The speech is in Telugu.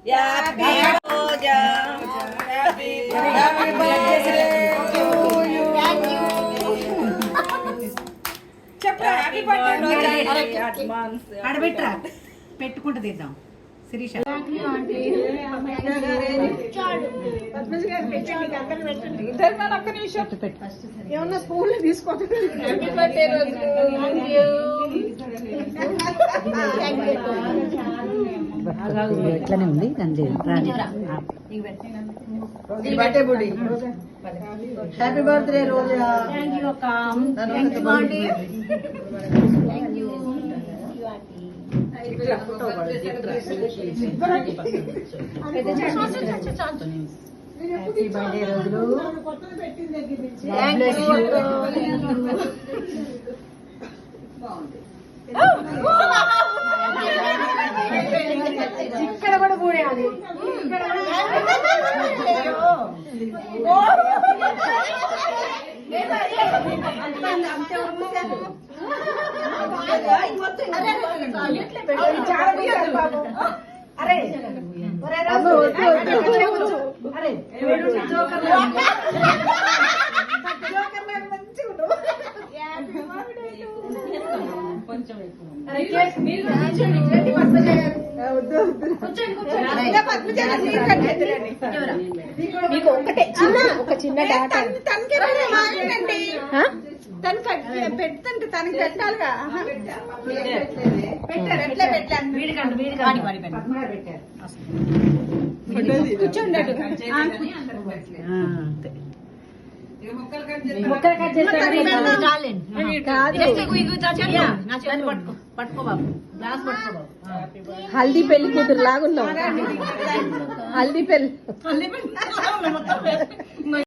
happy Roja happy birthday to you చెప్పరా హ్యాపీ బర్త్డే రోజా ఆడబెట్టరా పెట్టుకుంటూ తీద్దాం శిరీష ఏమన్నా స్కూల్ తీసుకోవచ్చు ఎట్లనే ఉంది హ్యాపీ బర్త్డే రోజా ఇక్కడ కూడా పోయాలి అరే మీకు ఒకటే ఒక చిన్న డాటా తను పెడుతుంటే తనకి పెట్టాలిగా పెట్టారు ఎట్లా పెట్టారు కూర్చోండి హల్దీ పెళ్లి కూతురు లాగున్నావు హల్దీ పెళ్లి